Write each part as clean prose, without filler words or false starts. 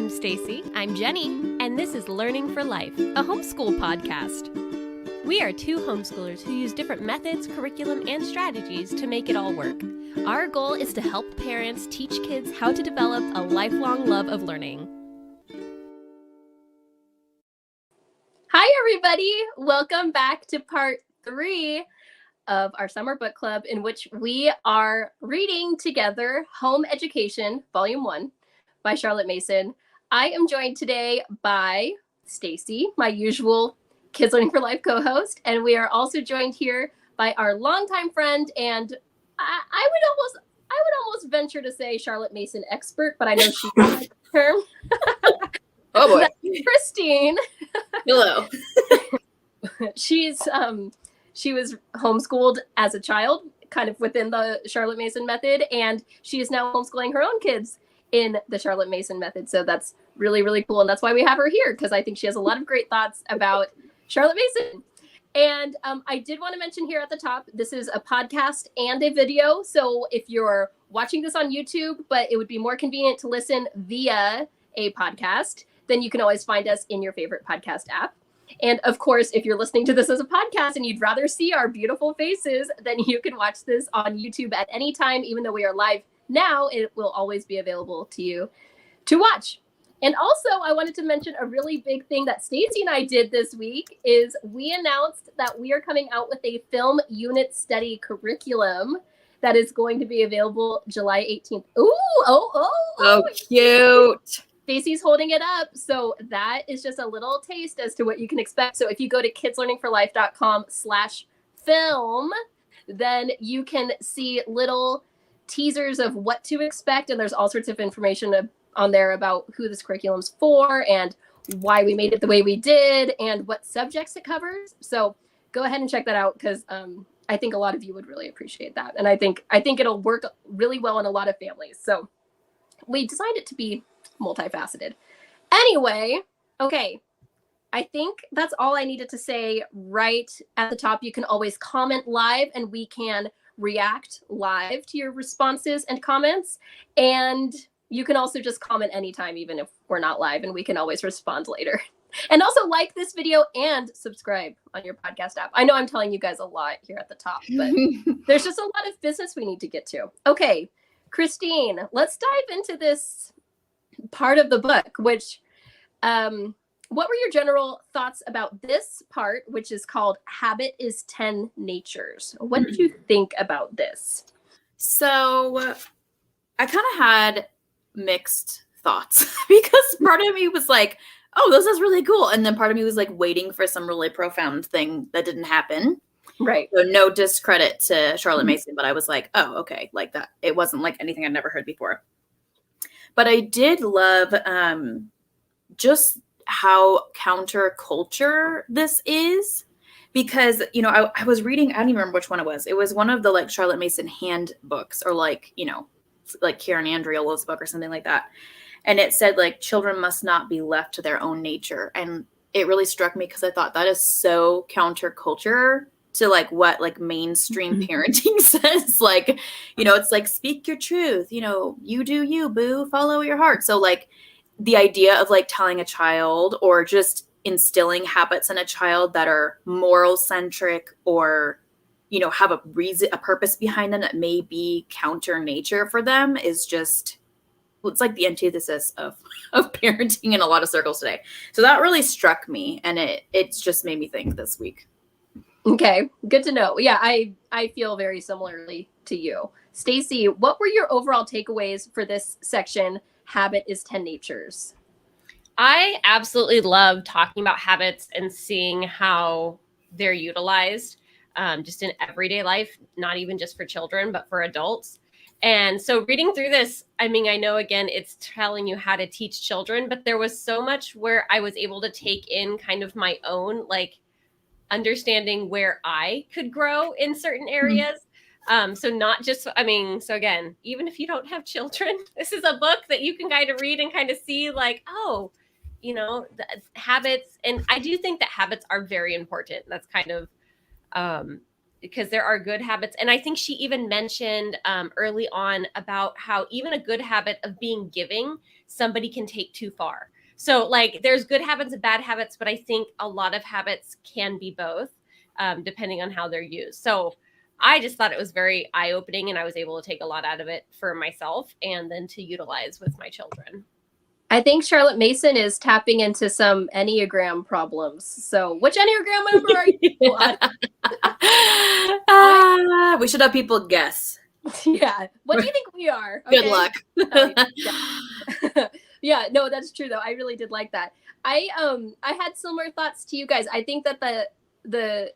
I'm Stacey. I'm Jenny. And this is Learning for Life, a homeschool podcast. We are two homeschoolers who use different methods, curriculum, and strategies to make it all work. Our goal is to help parents teach kids how to develop a lifelong love of learning. Hi, everybody. Welcome back to part 3 of our summer book club, in which we are reading together Home Education, Volume 1 by Charlotte Mason. I am joined today by Stacey, my usual Kids Learning for Life co-host, and we are also joined here by our longtime friend and I would almost venture to say Charlotte Mason expert, but I know she doesn't like the term. Oh boy. That's Christine. Hello. She was homeschooled as a child, kind of within the Charlotte Mason method, and she is now homeschooling her own kids in the Charlotte Mason method. So that's really, really cool. And that's why we have her here, because I think she has a lot of great thoughts about Charlotte Mason. And I did want to mention here at the top, this is a podcast and a video. So if you're watching this on YouTube, but it would be more convenient to listen via a podcast, then you can always find us in your favorite podcast app. And of course, if you're listening to this as a podcast and you'd rather see our beautiful faces, then you can watch this on YouTube at any time. Even though we are live now, it will always be available to you to watch. And also, I wanted to mention a really big thing that Stacey and I did this week is we announced that we are coming out with a film unit study curriculum that is going to be available July 18th. Ooh, Oh, cute. Stacey's holding it up. So that is just a little taste as to what you can expect. So if you go to kidslearningforlife.com/film, then you can see little teasers of what to expect. And there's all sorts of information on there about who this curriculum's for and why we made it the way we did and what subjects it covers. So go ahead and check that out, because I think a lot of you would really appreciate that. And I think it'll work really well in a lot of families. So we designed it to be multifaceted. Anyway, okay. I think that's all I needed to say right at the top. You can always comment live and we can react live to your responses and comments. And you can also just comment anytime, even if we're not live, and we can always respond later. And also like this video and subscribe on your podcast app. I know I'm telling you guys a lot here at the top, but there's just a lot of business we need to get to. Okay, Christine, let's dive into this part of the book, which, what were your general thoughts about this part, which is called Habit is 10 Natures? What did you think about this? So I kind of had mixed thoughts because part of me was like, oh, this is really cool. And then part of me was like waiting for some really profound thing that didn't happen. Right. So no discredit to Charlotte Mason, but I was like, oh, okay, like that. It wasn't like anything I'd never heard before. But I did love just how counterculture this is, because, you know, I was reading, I don't even remember which one it was. It was one of the like Charlotte Mason handbooks, or like, you know, like Karen Andreola's book or something like that. And it said like children must not be left to their own nature. And it really struck me because I thought that is so counterculture to like what like mainstream parenting says. Like, you know, it's like, speak your truth, you know, you do you, boo, follow your heart. So like the idea of like telling a child or just instilling habits in a child that are moral centric or, you know, have a reason, a purpose behind them that may be counter nature for them is just, it's like the antithesis of parenting in a lot of circles today. So that really struck me, and it's just made me think this week. Okay, good to know. Yeah, I feel very similarly to you. Stacey, what were your overall takeaways for this section, Habit is 10 Natures? I absolutely love talking about habits and seeing how they're utilized just in everyday life, not even just for children, but for adults. And so reading through this, I mean, I know, again, it's telling you how to teach children, but there was so much where I was able to take in kind of my own, like, understanding where I could grow in certain areas. So not just, I mean, so again, even if you don't have children, this is a book that you can kind of read and kind of see like, oh, you know, the habits. And I do think that habits are very important. That's kind of because there are good habits. And I think she even mentioned early on about how even a good habit of being giving, somebody can take too far. So like there's good habits and bad habits, but I think a lot of habits can be both, depending on how they're used. So I just thought it was very eye-opening, and I was able to take a lot out of it for myself and then to utilize with my children. I think Charlotte Mason is tapping into some Enneagram problems. So which Enneagram number are you? We should have people guess. Yeah. What do you think we are? Good luck. Yeah, no, that's true though. I really did like that. I had similar thoughts to you guys. I think that the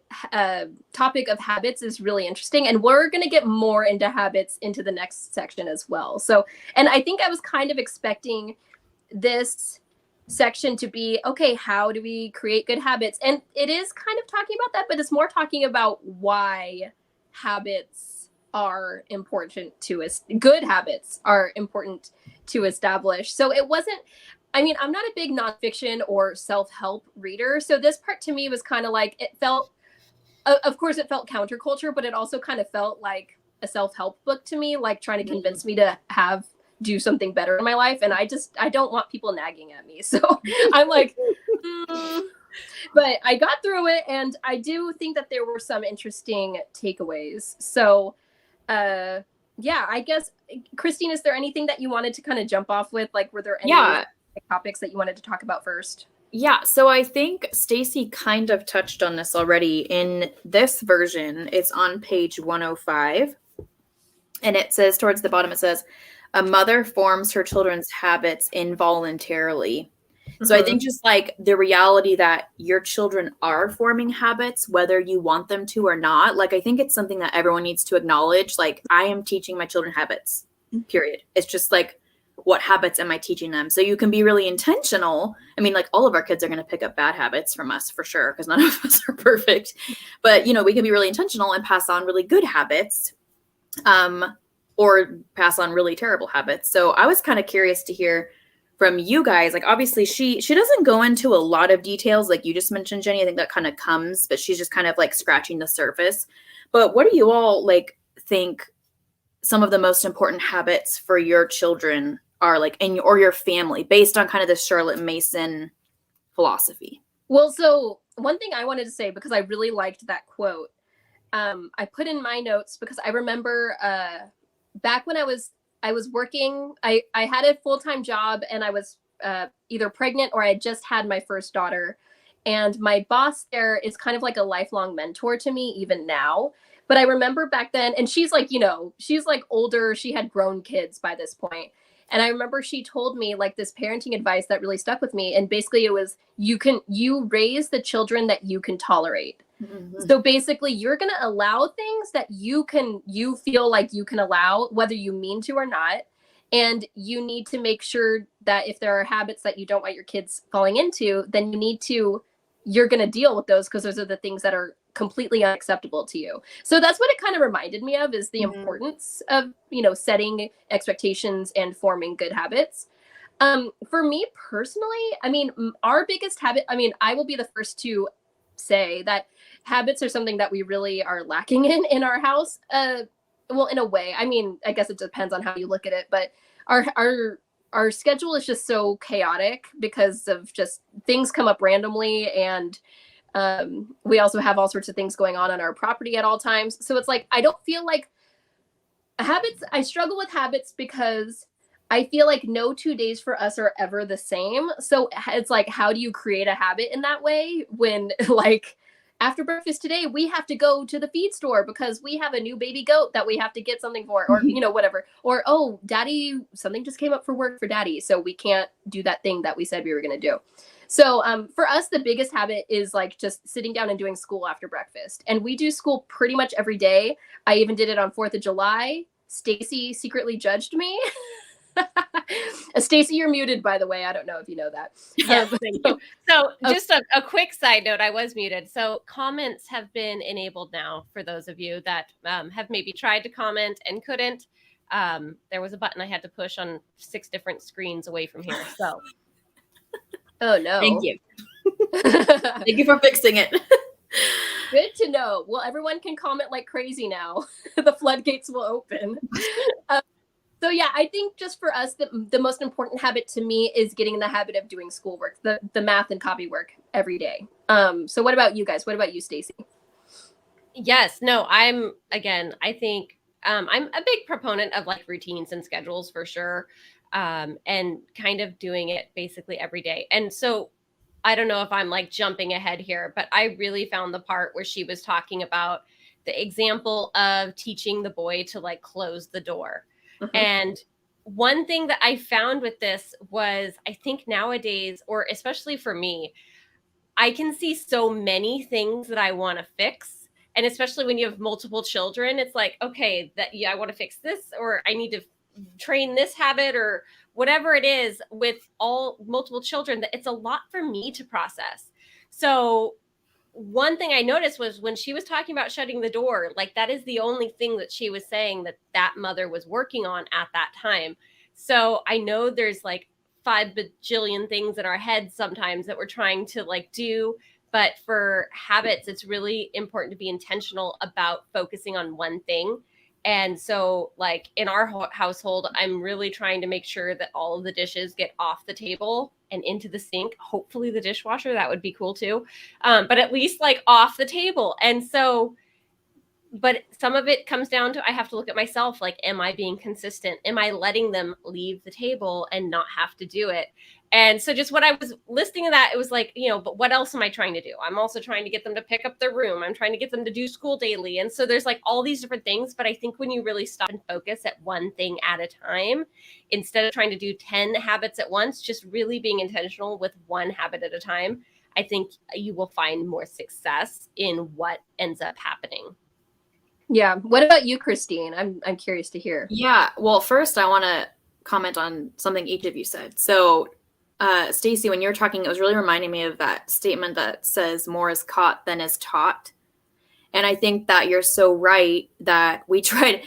topic of habits is really interesting, and we're going to get more into habits into the next section as well. So, and I think I was kind of expecting this section to be, okay, how do we create good habits? And it is kind of talking about that, but it's more talking about why habits are important to us. Good habits are important to establish. So it wasn't, I mean, I'm not a big nonfiction or self-help reader. So this part to me was kind of like, it felt, of course it felt counterculture, but it also kind of felt like a self-help book to me, like trying to convince me to do something better in my life. And I don't want people nagging at me. So I'm like, but I got through it, and I do think that there were some interesting takeaways. So, yeah, I guess, Christine, is there anything that you wanted to kind of jump off with? Like, were there any topics that you wanted to talk about first? Yeah, so I think Stacey kind of touched on this already. In this version, it's on page 105, and it says, towards the bottom, it says, a mother forms her children's habits involuntarily. So I think just like the reality that your children are forming habits, whether you want them to or not, like I think it's something that everyone needs to acknowledge. Like, I am teaching my children habits, period. It's just like, what habits am I teaching them? So you can be really intentional. I mean, like, all of our kids are going to pick up bad habits from us for sure, because none of us are perfect. But, you know, we can be really intentional and pass on really good habits, or pass on really terrible habits. So I was kind of curious to hear from you guys. Like, obviously she doesn't go into a lot of details like you just mentioned, Jenny. I think that kind of comes, but she's just kind of like scratching the surface. But what do you all like think some of the most important habits for your children are, like, or your family, based on kind of the Charlotte Mason philosophy? Well, so one thing I wanted to say, because I really liked that quote, I put in my notes because I remember back when I was working, I had a full-time job, and I was either pregnant or I had just had my first daughter. And my boss there is kind of like a lifelong mentor to me even now. But I remember back then, and she's like, you know, she's like older. She had grown kids by this point. And I remember she told me like this parenting advice that really stuck with me. And basically it was, you raise the children that you can tolerate. Mm-hmm. So basically you're going to allow things that you feel like you can allow, whether you mean to or not. And you need to make sure that if there are habits that you don't want your kids falling into, then you're going to deal with those, because those are the things that are completely unacceptable to you. So that's what it kind of reminded me of, is the importance of, you know, setting expectations and forming good habits. For me personally, I mean, our biggest habit, I mean, I will be the first to say that habits are something that we really are lacking in our house. Well, in a way, I mean, I guess it depends on how you look at it, but our schedule is just so chaotic because of just things come up randomly, and we also have all sorts of things going on our property at all times. So it's like, I don't feel like habits, I struggle with habits because I feel like no 2 days for us are ever the same. So it's like, how do you create a habit in that way when, like, after breakfast today, we have to go to the feed store because we have a new baby goat that we have to get something for, or, you know, whatever. Or, oh, daddy, something just came up for work for daddy, so we can't do that thing that we said we were going to do. So for us, the biggest habit is like just sitting down and doing school after breakfast. And we do school pretty much every day. I even did it on 4th of July. Stacey secretly judged me. Stacey, you're muted, by the way. I don't know if you know that. Yes, thank you. So just a quick side note, I was muted. So comments have been enabled now for those of you that have maybe tried to comment and couldn't. There was a button I had to push on 6 different screens away from here. So. Oh, no. Thank you. Thank you for fixing it. Good to know. Well, everyone can comment like crazy now. The floodgates will open. So yeah, I think just for us, the most important habit to me is getting in the habit of doing schoolwork, the math and copy work every day. So what about you guys? What about you, Stacey? Yes, no, I think I'm a big proponent of like routines and schedules for sure. And kind of doing it basically every day. And so I don't know if I'm like jumping ahead here, but I really found the part where she was talking about the example of teaching the boy to like close the door. Mm-hmm. And one thing that I found with this was I think nowadays, or especially for me, I can see so many things that I want to fix. And especially when you have multiple children, it's like, okay, I want to fix this, or I need to train this habit, or whatever it is with all multiple children, that it's a lot for me to process. So one thing I noticed was when she was talking about shutting the door, like that is the only thing that she was saying that mother was working on at that time. So I know there's like 5 bajillion things in our heads sometimes that we're trying to like do. But for habits, it's really important to be intentional about focusing on one thing. And so like in our household, I'm really trying to make sure that all of the dishes get off the table and into the sink, hopefully the dishwasher, that would be cool too. But at least like off the table. And so, but some of it comes down to, I have to look at myself. Like, am I being consistent? Am I letting them leave the table and not have to do it? And so just when I was listening to that, it was like, but what else am I trying to do? I'm also trying to get them to pick up their room. I'm trying to get them to do school daily. And so there's like all these different things. But I think when you really stop and focus at one thing at a time, instead of trying to do 10 habits at once, just really being intentional with one habit at a time, I think you will find more success in what ends up happening. Yeah. What about you, Christine? I'm curious to hear. Yeah. Well, first I want to comment on something each of you said. So, Stacey, when you were talking, it was really reminding me of that statement that says more is caught than is taught. And I think that you're so right that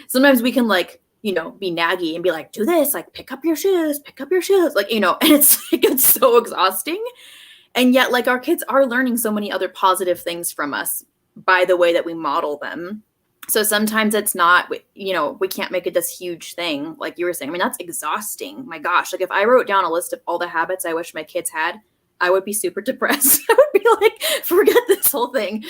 sometimes we can like, be naggy and be like, do this, like pick up your shoes, like, and it's like, it's so exhausting. And yet like our kids are learning so many other positive things from us by the way that we model them. So sometimes it's not, we can't make it this huge thing. Like you were saying, I mean, that's exhausting. My gosh. Like if I wrote down a list of all the habits I wish my kids had, I would be super depressed. I would be like, forget this whole thing.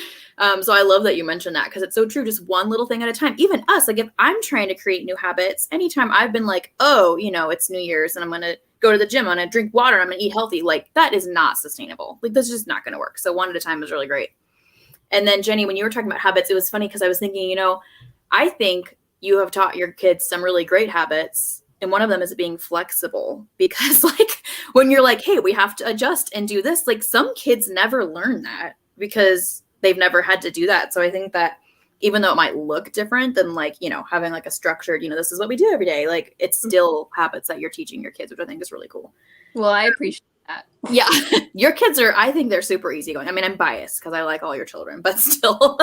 So I love that you mentioned that because it's so true. Just one little thing at a time. Even us, like if I'm trying to create new habits, anytime I've been like, oh, it's New Year's and I'm going to go to the gym, I'm going to drink water, I'm going to eat healthy. Like that is not sustainable. Like that's just not going to work. So one at a time is really great. And then Jenny, when you were talking about habits, it was funny because I was thinking, I think you have taught your kids some really great habits. And one of them is being flexible because like when you're like, hey, we have to adjust and do this, like some kids never learn that because they've never had to do that. So I think that even though it might look different than like, having like a structured, this is what we do every day, like it's still habits that you're teaching your kids, which I think is really cool. Well, I appreciate that. Yeah. Your kids I think they're super easygoing. I mean, I'm biased because I like all your children, but still.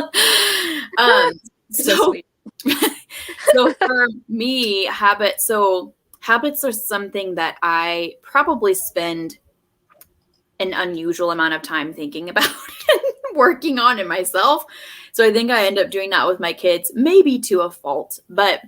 So for me, habits are something that I probably spend an unusual amount of time thinking about and working on in myself. So I think I end up doing that with my kids, maybe to a fault, but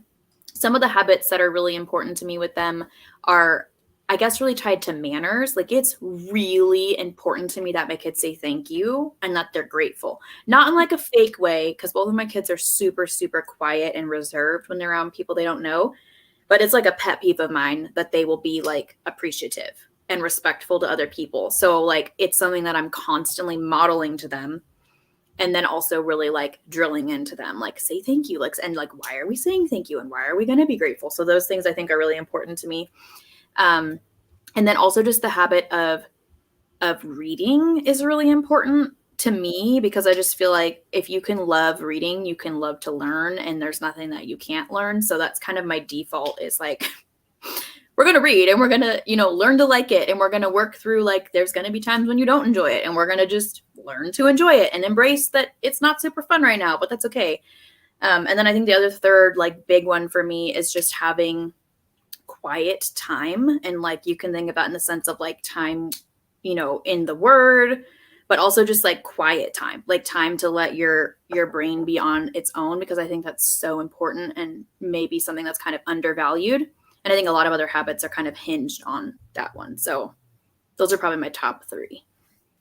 some of the habits that are really important to me with them are, I guess, really tied to manners. Like it's really important to me that my kids say thank you and that they're grateful. Not in like a fake way, because both of my kids are super, super quiet and reserved when they're around people they don't know. But it's like a pet peeve of mine that they will be like appreciative and respectful to other people. So like it's something that I'm constantly modeling to them. And then also really like drilling into them, like say thank you, like, and like, why are we saying thank you? And why are we going to be grateful? So those things I think are really important to me. And then also just the habit of reading is really important to me because I just feel like if you can love reading, you can love to learn, and there's nothing that you can't learn. So that's kind of my default is like, we're going to read and we're going to, learn to like it. And we're going to work through like, there's going to be times when you don't enjoy it, and we're going to just learn to enjoy it and embrace that it's not super fun right now, but that's okay. And then I think the other third, like big one for me is just having quiet time. And like, you can think about in the sense of like time, in the word, but also just like quiet time, like time to let your brain be on its own, because I think that's so important and maybe something that's kind of undervalued. And I think a lot of other habits are kind of hinged on that one. So those are probably my top 3.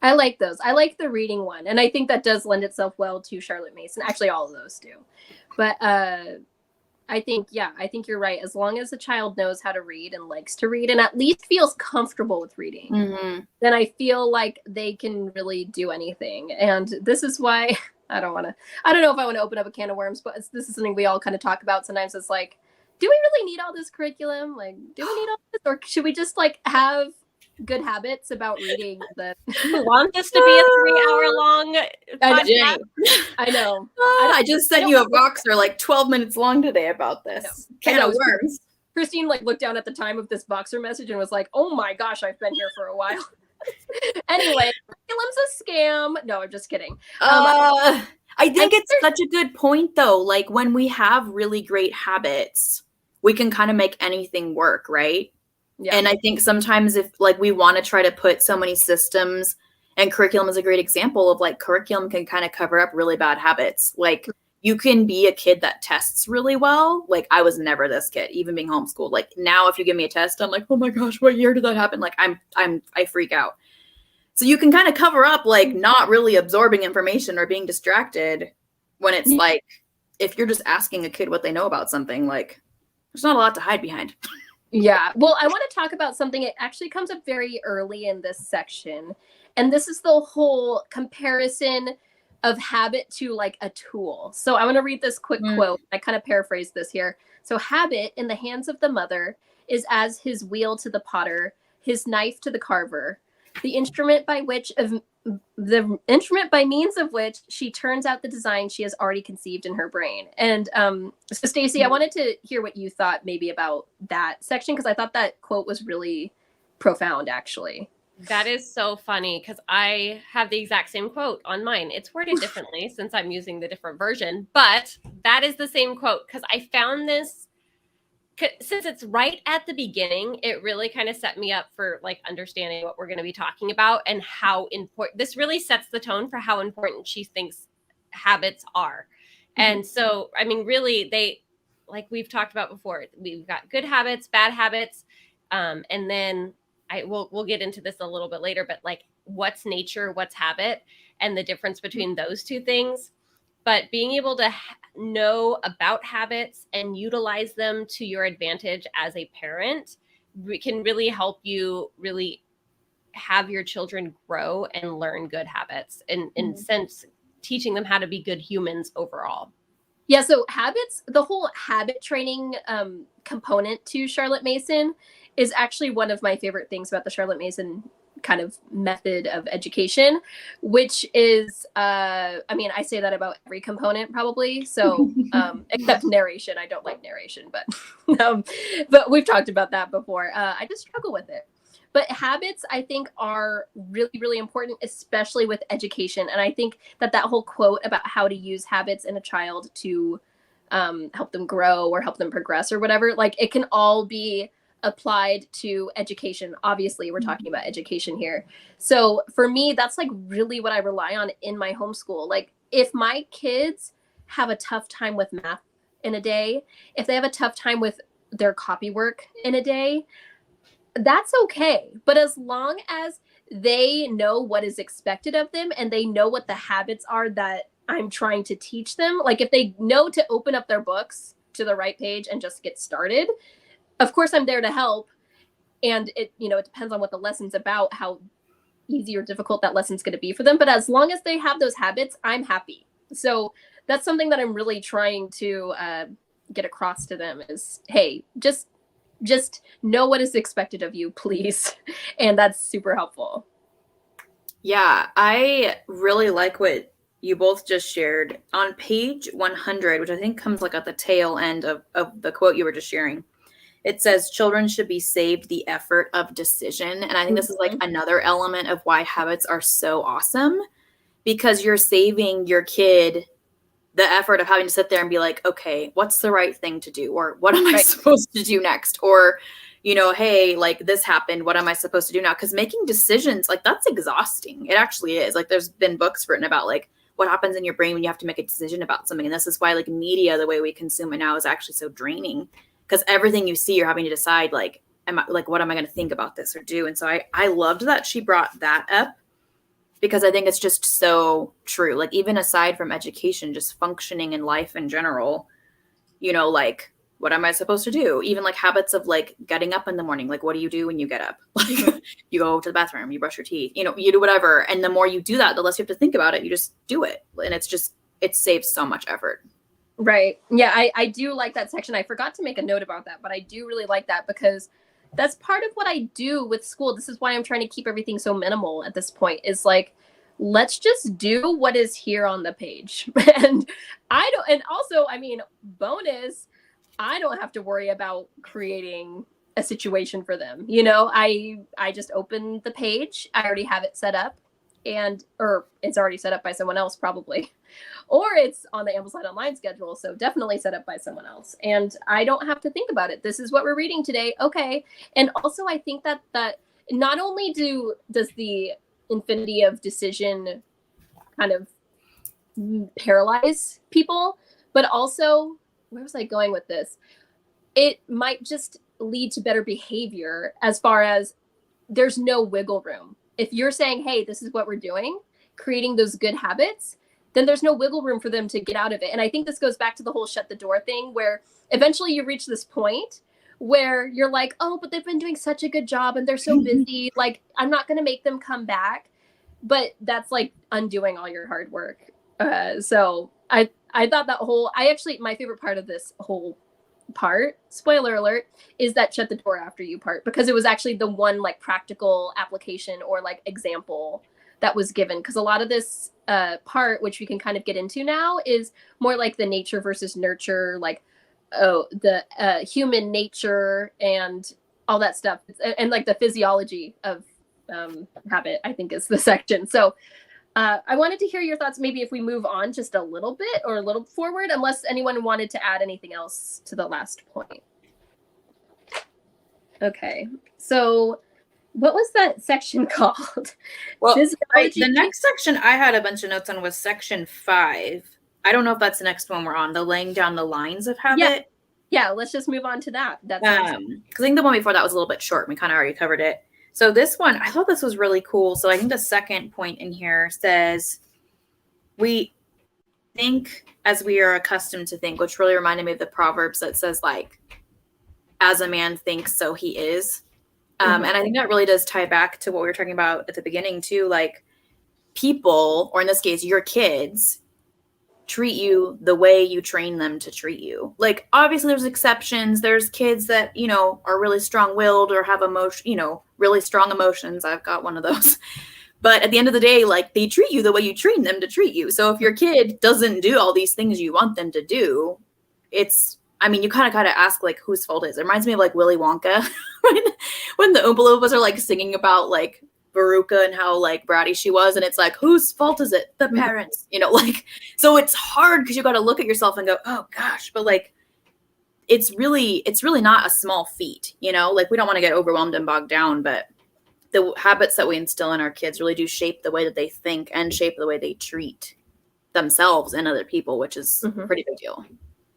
I like those. I like the reading one. And I think that does lend itself well to Charlotte Mason. Actually, all of those do. But I think you're right. As long as the child knows how to read and likes to read and at least feels comfortable with reading, then I feel like they can really do anything. And this is why I don't know if I want to open up a can of worms, but this is something we all kind of talk about. Sometimes it's like, do we really need all this curriculum? Like, do we need all this? Or should we just like have good habits about reading that want this to be a 3-hour-long podcast? I know. I just sent you a Voxer like 12 minutes long today about this. Can of worms. Christine like looked down at the time of this Voxer message and was like, oh my gosh, I've been here for a while. Anyway, curriculum's a scam. No, I'm just kidding. I think it's such a good point though. Like when we have really great habits, we can kind of make anything work, right? Yeah. And I think sometimes if like we want to try to put so many systems, and curriculum is a great example of like curriculum can kind of cover up really bad habits. Like you can be a kid that tests really well. Like I was never this kid, even being homeschooled. Like now if you give me a test, I'm like, oh my gosh, what year did that happen? Like I freak out. So you can kind of cover up like not really absorbing information or being distracted when it's like, if you're just asking a kid what they know about something, like there's not a lot to hide behind. Yeah. Well, I want to talk about something. It actually comes up very early in this section. And this is the whole comparison of habit to like a tool. So I want to read this quick quote. I kind of paraphrase this here. So habit in the hands of the mother is as his wheel to the potter, his knife to the carver, the instrument by means of which she turns out the design she has already conceived in her brain. And so Stacey, I wanted to hear what you thought maybe about that section, because I thought that quote was really profound, actually. That is so funny, because I have the exact same quote on mine. It's worded differently since I'm using the different version, but that is the same quote, because I found this, since it's right at the beginning, it really kind of set me up for like understanding what we're going to be talking about and how important this really sets the tone for how important she thinks habits are. And so, I mean, really, they, like we've talked about before, we've got good habits, bad habits. And then we'll get into this a little bit later, but like what's nature, what's habit, and the difference between those two things. But being able to know about habits and utilize them to your advantage as a parent can really help you really have your children grow and learn good habits, and in sense, teaching them how to be good humans overall. Yeah, so habits, the whole habit training component to Charlotte Mason is actually one of my favorite things about the Charlotte Mason kind of method of education, which is, I mean, I say that about every component probably. So, except narration. I don't like narration, but we've talked about that before. I just struggle with it. But habits, I think, are really, really important, especially with education. And I think that whole quote about how to use habits in a child to help them grow or help them progress or whatever, like it can all be applied to education. Obviously, we're talking about education here. So for me, that's like really what I rely on in my homeschool. Like if my kids have a tough time with math in a day, if they have a tough time with their copy work in a day, that's okay. But as long as they know what is expected of them and they know what the habits are that I'm trying to teach them, like if they know to open up their books to the right page and just get started, of course I'm there to help. And it depends on what the lesson's about, how easy or difficult that lesson's going to be for them. But as long as they have those habits, I'm happy. So that's something that I'm really trying to get across to them is, hey, just know what is expected of you, please. And that's super helpful. Yeah, I really like what you both just shared. On page 100, which I think comes like at the tail end of the quote you were just sharing, it says children should be saved the effort of decision. And I think this is like another element of why habits are so awesome, because you're saving your kid the effort of having to sit there and be like, okay, what's the right thing to do? Or what am I supposed to do next? Or, hey, like this happened. What am I supposed to do now? Because making decisions, like that's exhausting. It actually is. Like there's been books written about like what happens in your brain when you have to make a decision about something. And this is why like media, the way we consume it now is actually so draining, because everything you see, you're having to decide like, what am I going to think about this or do? And so I loved that she brought that up, because I think it's just so true. Like even aside from education, just functioning in life in general, like what am I supposed to do? Even like habits of like getting up in the morning. Like what do you do when you get up? Like you go to the bathroom, you brush your teeth, you do whatever. And the more you do that, the less you have to think about it. You just do it. And it saves so much effort. Right. Yeah, I do like that section. I forgot to make a note about that, but I do really like that because that's part of what I do with school. This is why I'm trying to keep everything so minimal at this point, is like, let's just do what is here on the page. And also, I mean, bonus, I don't have to worry about creating a situation for them. I just open the page. I already have it set up, or it's already set up by someone else probably, or it's on the Ambleside Online schedule. So definitely set up by someone else. And I don't have to think about it. This is what we're reading today. Okay. And also I think that not only does the infinity of decision kind of paralyze people, but also, where was I going with this? It might just lead to better behavior, as far as there's no wiggle room. If you're saying, hey, this is what we're doing, creating those good habits, then there's no wiggle room for them to get out of it. And I think this goes back to the whole shut the door thing, where eventually you reach this point where you're like, oh, but they've been doing such a good job and they're so busy. Like, I'm not going to make them come back. But that's like undoing all your hard work. So I thought my favorite part of this whole part, spoiler alert, is that shut the door after you part, because it was actually the one like practical application or like example that was given. Because a lot of this part, which we can kind of get into now, is more like the nature versus nurture, like the human nature and all that stuff, and like the physiology of habit, I think, is the section. So I wanted to hear your thoughts, maybe if we move on just a little bit or a little forward, unless anyone wanted to add anything else to the last point. Okay, so what was that section called? Well, the next section I had a bunch of notes on was section 5. I don't know if that's the next one we're on, the laying down the lines of habit. Yeah, let's just move on to that. Because I think the one before that was a little bit short. We kind of already covered it. So this one, I thought this was really cool. So I think the second point in here says, we think as we are accustomed to think, which really reminded me of the Proverbs that says, like, as a man thinks, so he is. And I think that really does tie back to what we were talking about at the beginning too. Like, people, or in this case, your kids, treat you the way you train them to treat you. Like, obviously there's exceptions. There's kids that, are really strong-willed or have really strong emotions. I've got one of those. But at the end of the day, like, they treat you the way you train them to treat you. So if your kid doesn't do all these things you want them to do, you kind of got to ask, like, whose fault is it? It reminds me of, like, Willy Wonka when the Oompa Loompas are, like, singing about, like, Veruca and how, like, bratty she was, and it's like, whose fault is it? The parents, so it's hard because you got to look at yourself and go, oh gosh, but like, it's really not a small feat, like, we don't want to get overwhelmed and bogged down, but the habits that we instill in our kids really do shape the way that they think and shape the way they treat themselves and other people, which is a pretty big deal.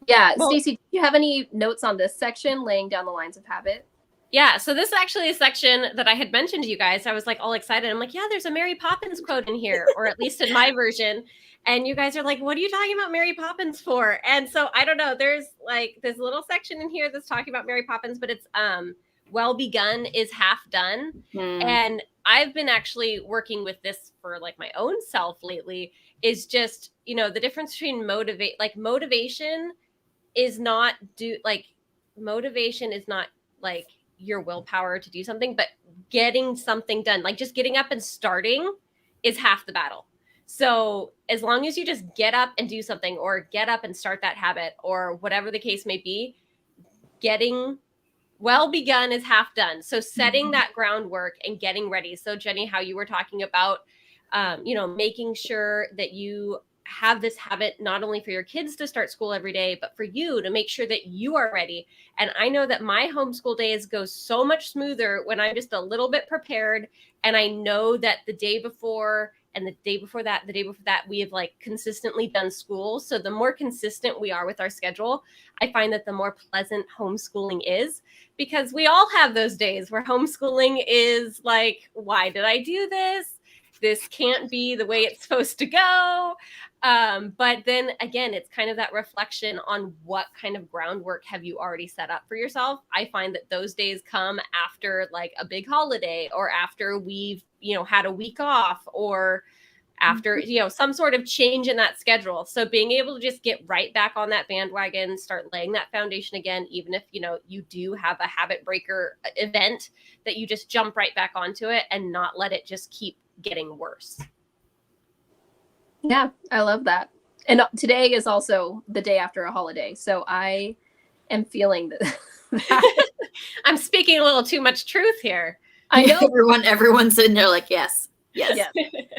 Yeah. Well, Stacey, do you have any notes on this section, laying down the lines of habit? Yeah, so this is actually a section that I had mentioned to you guys. I was like all excited. I'm like, yeah, there's a Mary Poppins quote in here, or at least in my version. And you guys are like, what are you talking about Mary Poppins for? And so I don't know. There's like this little section in here that's talking about Mary Poppins, but it's well begun is half done. And I've been actually working with this for like my own self lately, is just, the difference between motivation is not like your willpower to do something, but getting something done, like just getting up and starting is half the battle. So as long as you just get up and do something, or get up and start that habit, or whatever the case may be, getting well begun is half done. So setting that groundwork and getting ready. So Jenny, how you were talking about, making sure that you have this habit not only for your kids to start school every day, but for you to make sure that you are ready. And I know that my homeschool days go so much smoother when I'm just a little bit prepared. And I know that the day before and the day before that, we have like consistently done school. So the more consistent we are with our schedule, I find that the more pleasant homeschooling is, because we all have those days where homeschooling is like, why did I do this? This can't be the way it's supposed to go. But then again, it's kind of that reflection on what kind of groundwork have you already set up for yourself. I find that those days come after like a big holiday, or after we've, had a week off, or after, some sort of change in that schedule. So being able to just get right back on that bandwagon, start laying that foundation again, even if, you do have a habit breaker event, that you just jump right back onto it and not let it just keep getting worse. Yeah, I love that. And today is also the day after a holiday. So I am feeling that. I'm speaking a little too much truth here. I know. Everyone's sitting there like, yes.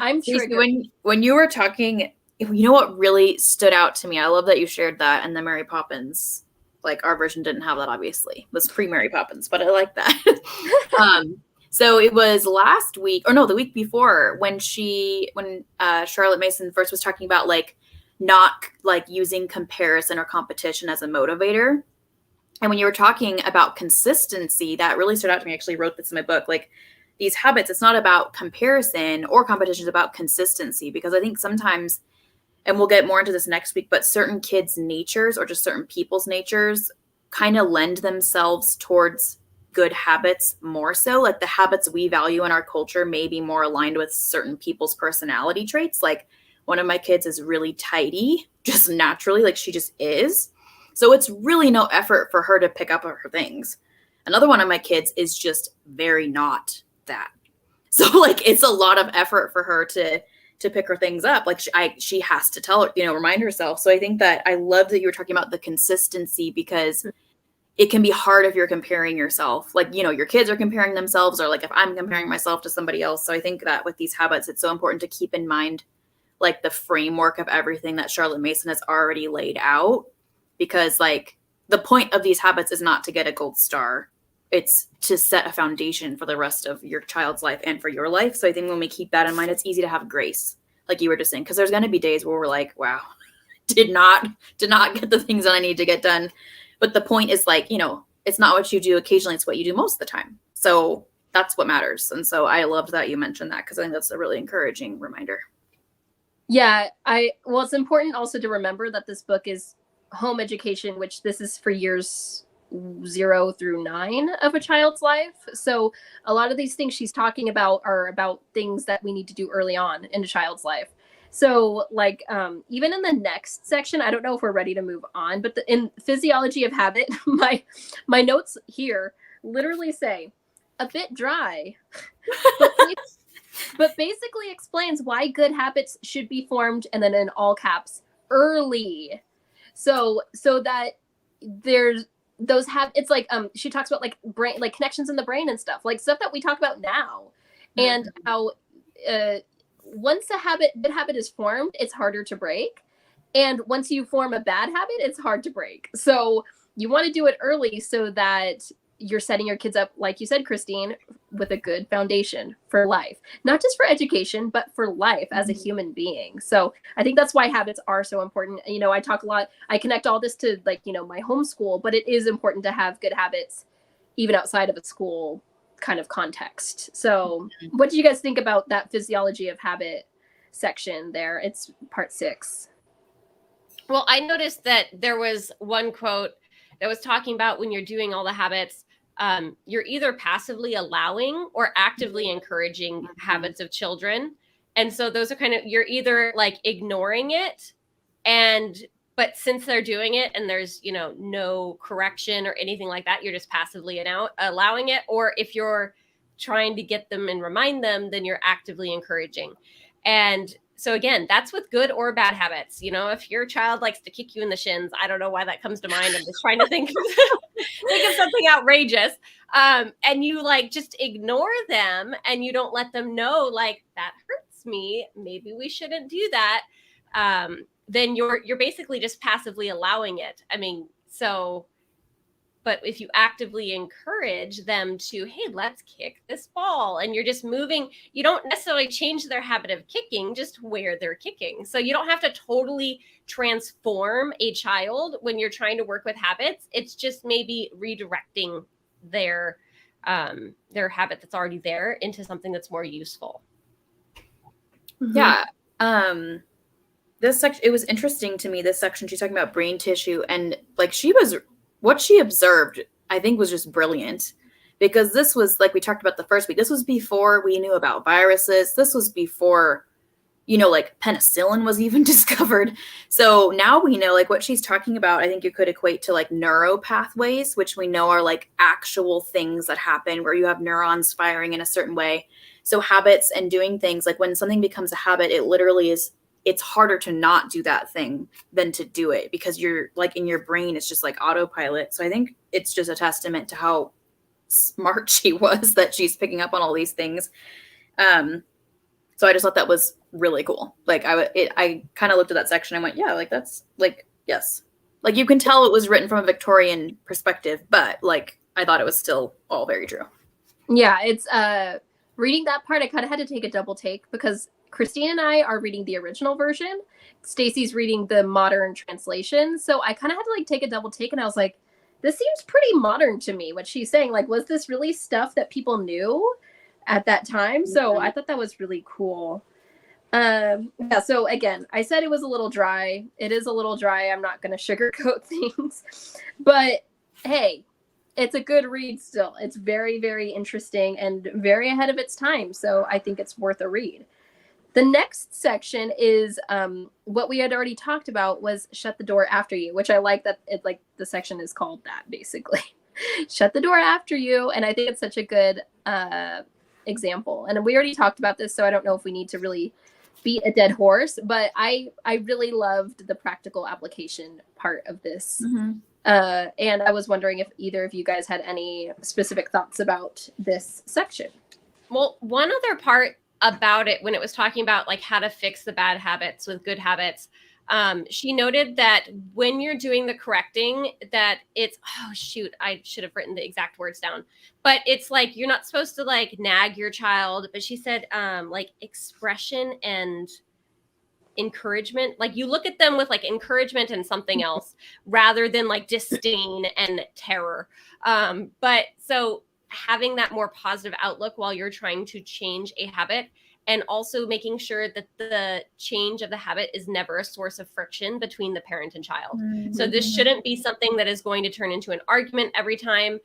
I'm triggered. When you were talking, you know what really stood out to me? I love that you shared that. And the Mary Poppins, like our version didn't have that, obviously. It was pre-Mary Poppins, but I like that. So it was last week, or no, the week before, when Charlotte Mason first was talking about like not like using comparison or competition as a motivator. And when you were talking about consistency, that really stood out to me. I actually wrote this in my book. Like these habits, it's not about comparison or competition, it's about consistency. Because I think sometimes, and we'll get more into this next week, but certain kids' natures or just certain people's natures kind of lend themselves towards good habits more so. Like the habits we value in our culture may be more aligned with certain people's personality traits. Like one of my kids is really tidy, just naturally, like she just is. So it's really no effort for her to pick up her things. Another one of my kids is just very not that. So like it's a lot of effort for her to pick her things up. Like she has to tell her, remind herself. So I think that I love that you were talking about the consistency, because it can be hard if you're comparing yourself. Like, your kids are comparing themselves, or like if I'm comparing myself to somebody else. So I think that with these habits, it's so important to keep in mind like the framework of everything that Charlotte Mason has already laid out, because like the point of these habits is not to get a gold star. It's to set a foundation for the rest of your child's life and for your life. So I think when we keep that in mind, it's easy to have grace, like you were just saying, because there's going to be days where we're like, wow, did not get the things that I need to get done. But the point is like, it's not what you do occasionally, it's what you do most of the time. So that's what matters. And so I loved that you mentioned that, because I think that's a really encouraging reminder. Yeah, it's important also to remember that this book is home education, which this is for years 0 through 9 of a child's life. So a lot of these things she's talking about are about things that we need to do early on in a child's life. So like even in the next section, I don't know if we're ready to move on, but in Physiology of Habit, my notes here literally say a bit dry, but basically explains why good habits should be formed, and then in all caps, early. So that there's those it's like she talks about like brain, like connections in the brain and stuff that we talk about now, and how once a good habit is formed, it's harder to break. And once you form a bad habit, it's hard to break. So you want to do it early so that you're setting your kids up, like you said, Christine, with a good foundation for life, not just for education, but for life as a human being. So I think that's why habits are so important. I talk a lot, I connect all this to like, my homeschool, but it is important to have good habits even outside of a school kind of context. So what do you guys think about that Physiology of Habit section there? It's part 6. Well, I noticed that there was one quote that was talking about when you're doing all the habits, you're either passively allowing or actively encouraging habits of children. And so those are kind of, you're either like ignoring it, but since they're doing it and there's, no correction or anything like that, you're just passively allowing it. Or if you're trying to get them and remind them, then you're actively encouraging. And so again, that's with good or bad habits. If your child likes to kick you in the shins, I don't know why that comes to mind. I'm just trying to think of something outrageous. And you like just ignore them and you don't let them know like that hurts me. Maybe we shouldn't do that. then you're basically just passively allowing it. I mean, but if you actively encourage them to, hey, let's kick this ball, and you're just moving, you don't necessarily change their habit of kicking, just where they're kicking. So you don't have to totally transform a child when you're trying to work with habits. It's just maybe redirecting their habit that's already there into something that's more useful. Mm-hmm. Yeah. This section, it was interesting to me, this section, she's talking about brain tissue, and like what she observed, I think, was just brilliant, because this was, like we talked about the first week, this was before we knew about viruses. This was before, like penicillin was even discovered. So now we know, like what she's talking about, I think you could equate to like neuro pathways, which we know are like actual things that happen where you have neurons firing in a certain way. So habits and doing things, like when something becomes a habit, it literally is, it's harder to not do that thing than to do it, because you're like in your brain, it's just like autopilot. So I think it's just a testament to how smart she was that she's picking up on all these things. So I just thought that was really cool. Like I kind of looked at that section and went, yeah, like that's like, yes. Like you can tell it was written from a Victorian perspective, but like I thought it was still all very true. Yeah, it's reading that part, I kind of had to take a double take, because Christine and I are reading the original version. Stacey's reading the modern translation. So I kind of had to like take a double take, and I was like, this seems pretty modern to me, what she's saying. Like, was this really stuff that people knew at that time? So I thought that was really cool. Yeah, so again, I said it was a little dry. It is a little dry. I'm not going to sugarcoat things. But hey, it's a good read still. It's very, very interesting and very ahead of its time. So I think it's worth a read. The next section is what we had already talked about, was shut the door after you, which I like that it, like the section is called that, basically. Shut the door after you. And I think it's such a good example. And we already talked about this, so I don't know if we need to really beat a dead horse, but I really loved the practical application part of this. Mm-hmm. And I was wondering if either of you guys had any specific thoughts about this section. Well, one other part about it, when it was talking about like how to fix the bad habits with good habits, she noted that when you're doing the correcting, that it's, I should have written the exact words down, but it's like, you're not supposed to like nag your child, but she said like expression and encouragement, like you look at them with like encouragement and something else rather than like disdain and terror. But so having that more positive outlook while you're trying to change a habit, and also making sure that the change of the habit is never a source of friction between the parent and child. Mm-hmm. So this shouldn't be something that is going to turn into an argument every time.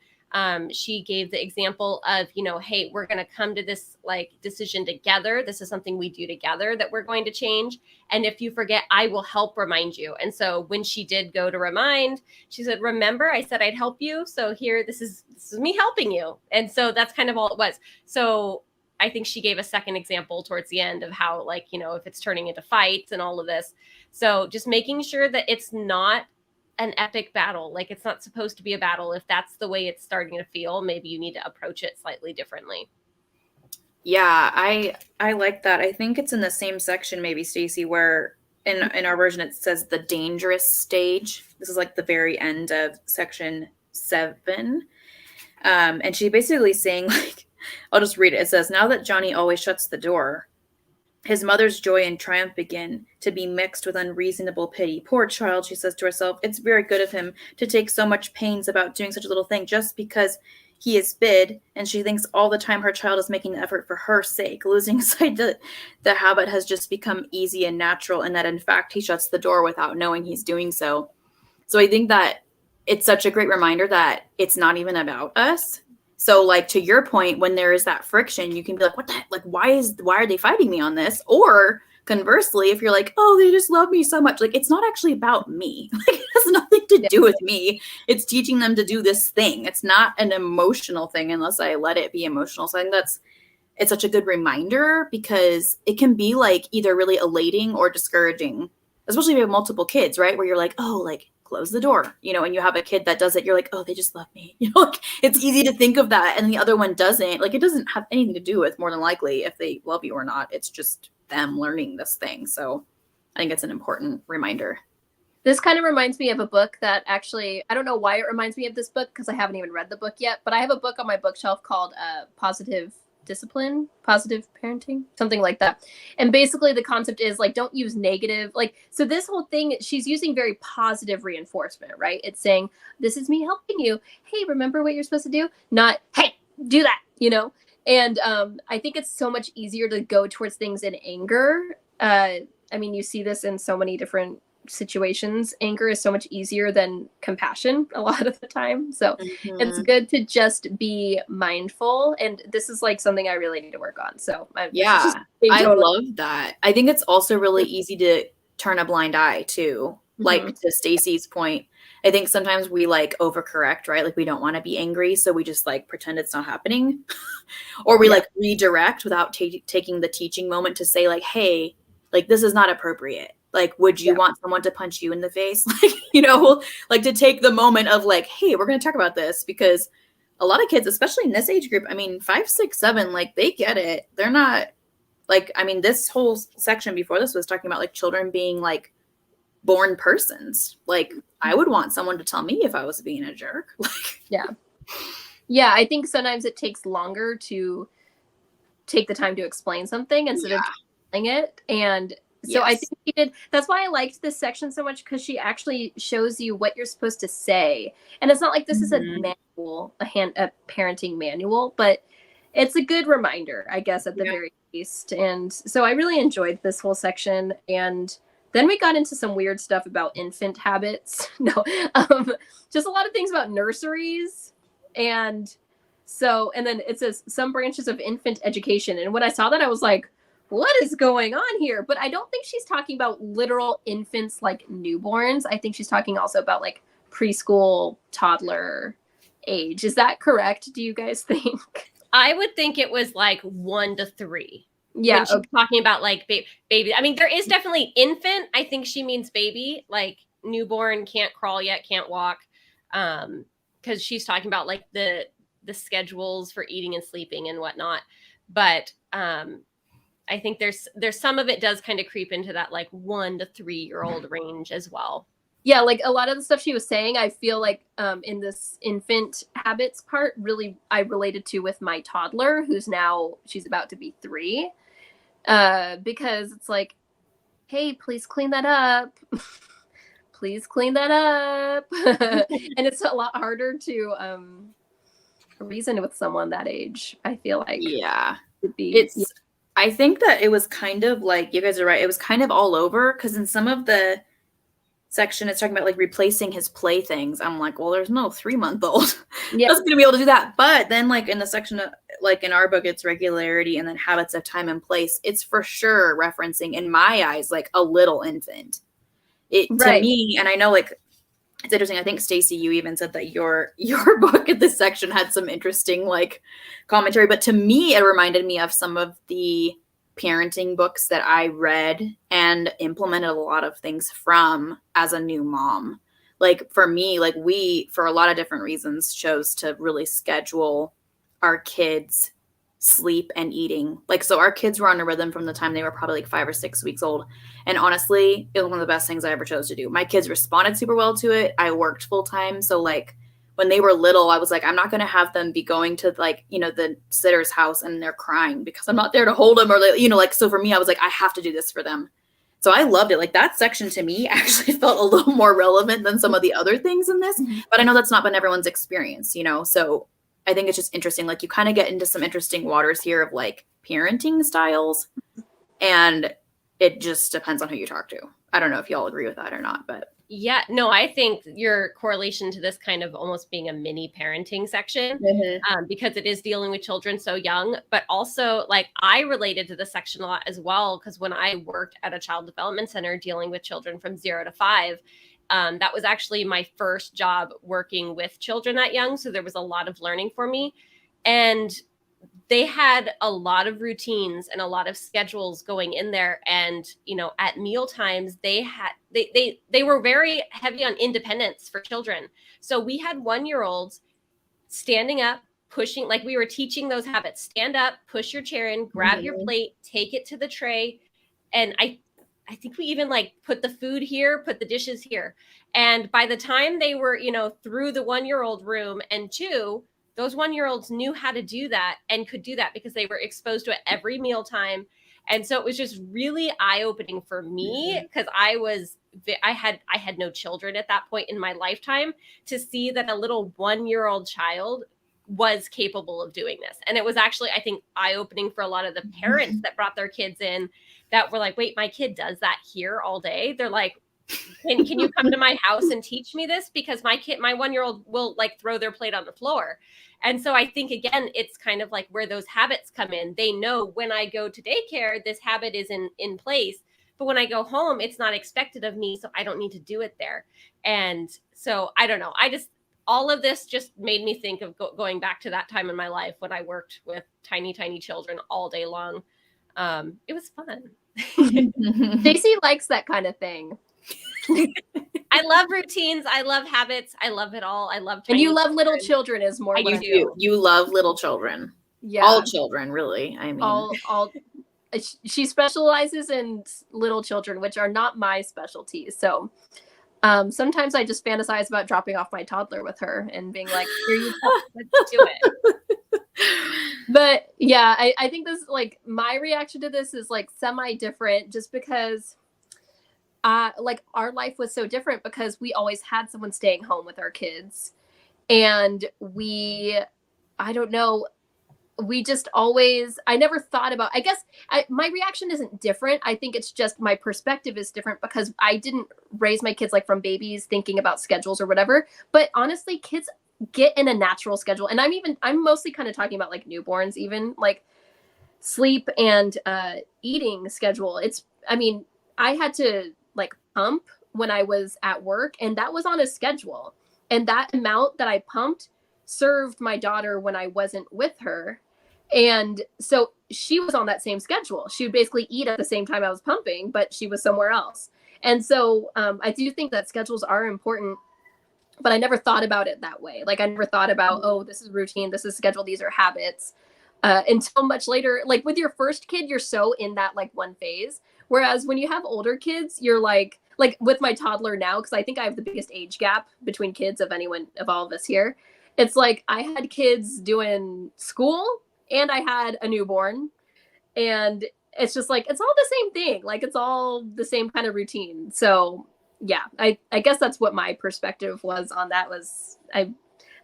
She gave the example of, hey, we're going to come to this like decision together. This is something we do together that we're going to change. And if you forget, I will help remind you. And so when she did go to remind, she said, remember, I said I'd help you. So here, this is me helping you. And so that's kind of all it was. So I think she gave a second example towards the end of how, like, if it's turning into fights and all of this. So just making sure that it's not an epic battle. Like, it's not supposed to be a battle. If that's the way it's starting to feel, maybe you need to approach it slightly differently. Yeah, I like that. I think it's in the same section, maybe, Stacey, where in our version it says the dangerous stage. This is like the very end of section 7. And she basically saying, like, I'll just read it. It says, now that Johnny always shuts the door, his mother's joy and triumph begin to be mixed with unreasonable pity. Poor child, she says to herself. It's very good of him to take so much pains about doing such a little thing just because he is bid, and she thinks all the time her child is making an effort for her sake, losing sight that the habit has just become easy and natural, and that in fact he shuts the door without knowing he's doing so. So I think that it's such a great reminder that it's not even about us. So, like, to your point, when there is that friction, you can be like, what the heck? Like, why are they fighting me on this? Or conversely, if you're like, oh, they just love me so much, like, it's not actually about me. Like, it has nothing to do with me. It's teaching them to do this thing. It's not an emotional thing unless I let it be emotional. So I think it's such a good reminder, because it can be like either really elating or discouraging, especially if you have multiple kids, right? Where you're like, oh, like, close the door, and you have a kid that does it, you're like, oh, they just love me. Like, it's easy to think of that. And the other one doesn't. Like, it doesn't have anything to do with, more than likely, if they love you or not. It's just them learning this thing. So I think it's an important reminder. This kind of reminds me of a book that actually, I don't know why it reminds me of this book because I haven't even read the book yet, but I have a book on my bookshelf called Positive Discipline, Positive Parenting, something like that. And basically the concept is like, don't use negative, like, so this whole thing, she's using very positive reinforcement, right? It's saying, this is me helping you. Hey, remember what you're supposed to do? Not, hey, do that, you know? And I think it's so much easier to go towards things in anger. I mean, you see this in so many different situations. Anger is so much easier than compassion a lot of the time. So it's good to just be mindful. And this is like something I really need to work on. So I love that. I think it's also really easy to turn a blind eye too. Like to Stacey's point, I think sometimes we like overcorrect, right? Like we don't want to be angry. So we just like pretend it's not happening or we like redirect without taking the teaching moment to say like, hey, like this is not appropriate. Like, would you want someone to punch you in the face? Like, you know, like to take the moment of like, hey, we're going to talk about this because a lot of kids, especially in this age group, I mean, 5, 6, 7, like they get it. They're not like, I mean, this whole section before this was talking about like children being like born persons. Like I would want someone to tell me if I was being a jerk. Like, yeah. I think sometimes it takes longer to take the time to explain something instead of telling it. And so I think she did. That's why I liked this section so much because she actually shows you what you're supposed to say. And it's not like this is a manual, a parenting manual, but it's a good reminder, I guess, at the very least. And so I really enjoyed this whole section. And then we got into some weird stuff about infant habits. Just a lot of things about nurseries. And then it says some branches of infant education. And when I saw that, I was like, what is going on here? But I don't think she's talking about literal infants like newborns. I think she's talking also about like preschool, toddler age. Is that correct? Do you guys think? I would think it was like 1 to 3. Yeah. When she's talking about like baby. I mean, there is definitely infant. I think she means baby, like newborn, can't crawl yet, can't walk. Because she's talking about like the schedules for eating and sleeping and whatnot. But I think there's some of it does kind of creep into that like 1 to 3-year-old range as well. Yeah, like a lot of the stuff she was saying, I feel like in this infant habits part, really I related to with my toddler, she's about to be 3, because it's like, hey, please clean that up. Please clean that up. And it's a lot harder to reason with someone that age, I feel like. Yeah. I think that it was kind of like, you guys are right, it was kind of all over because in some of the section it's talking about like replacing his playthings. I'm like, well, there's no 3-month-old that's gonna be able to do that. But then like in the section of, like in our book, it's regularity and then habits of time and place. It's for sure referencing, in my eyes, like a little infant. To me, and I know like it's interesting. I think Stacey, you even said that your book in this section had some interesting like commentary, but to me, it reminded me of some of the parenting books that I read and implemented a lot of things from as a new mom. Like for me, like we, for a lot of different reasons, chose to really schedule our kids' sleep and eating. Like, so our kids were on a rhythm from the time they were probably like 5 or 6 weeks old. And honestly, it was one of the best things I ever chose to do. My kids responded super well to it. I worked full time. So like when they were little, I was like, I'm not going to have them be going to like, you know, the sitter's house and they're crying because I'm not there to hold them or, you know, like, so for me, I was like, I have to do this for them. So I loved it. Like that section to me actually felt a little more relevant than some of the other things in this, but I know that's not been everyone's experience, you know? So I think it's just interesting. Like you kind of get into some interesting waters here of like parenting styles, and it just depends on who you talk to. I don't know if y'all agree with that or not, but. Yeah, no, I think your correlation to this kind of almost being a mini parenting section, because it is dealing with children so young, but also like I related to this section a lot as well, because when I worked at a child development center dealing with children from 0 to 5, that was actually my first job working with children that young. So there was a lot of learning for me. And they had a lot of routines and a lot of schedules going in there. And, you know, at meal times, they were very heavy on independence for children. So we had 1-year-olds standing up, pushing, like we were teaching those habits, stand up, push your chair in, grab your plate, take it to the tray. And I think we even like put the food here, put the dishes here. And by the time they were, through the 1-year-old room and 2, those 1-year-olds knew how to do that and could do that because they were exposed to it every mealtime. And so it was just really eye-opening for me because I had no children at that point in my lifetime to see that a little 1-year-old child was capable of doing this. And it was actually, I think, eye-opening for a lot of the parents that brought their kids in that were like, wait, my kid does that here all day. They're like, can you come to my house and teach me this? Because my 1-year-old will like throw their plate on the floor. And so I think, again, it's kind of like where those habits come in. They know when I go to daycare, this habit is in place. But when I go home, it's not expected of me. So I don't need to do it there. And so I don't know. All of this just made me think of going back to that time in my life when I worked with tiny, tiny children all day long. It was fun. Stacey likes that kind of thing. I love routines. I love habits. I love it all. I love and you love little children is more. You do. You love little children. Yeah, all children, really. I mean, all. She specializes in little children, which are not my specialties. So sometimes I just fantasize about dropping off my toddler with her and being like, "Here you go, let's do it." But yeah, I think this, like, my reaction to this is like semi-different, just because like our life was so different because we always had someone staying home with our kids, and I don't know, we just always, I never thought about, I guess my reaction isn't different. I think it's just my perspective is different because I didn't raise my kids like from babies thinking about schedules or whatever. But honestly, kids get in a natural schedule. And I'm mostly kind of talking about like newborns, even like sleep and eating schedule. I had to like pump when I was at work, and that was on a schedule. And that amount that I pumped served my daughter when I wasn't with her. And so she was on that same schedule. She would basically eat at the same time I was pumping, but she was somewhere else. And so I do think that schedules are important, but I never thought about it that way. Like I never thought about, oh, this is routine, this is schedule, these are habits. Until much later, like with your first kid, you're so in that like one phase. Whereas when you have older kids, you're like with my toddler now, because I think I have the biggest age gap between kids of all of us here. It's like I had kids doing school and I had a newborn, and it's just like, it's all the same thing. Like it's all the same kind of routine. So yeah, I guess that's what my perspective was on that. Was I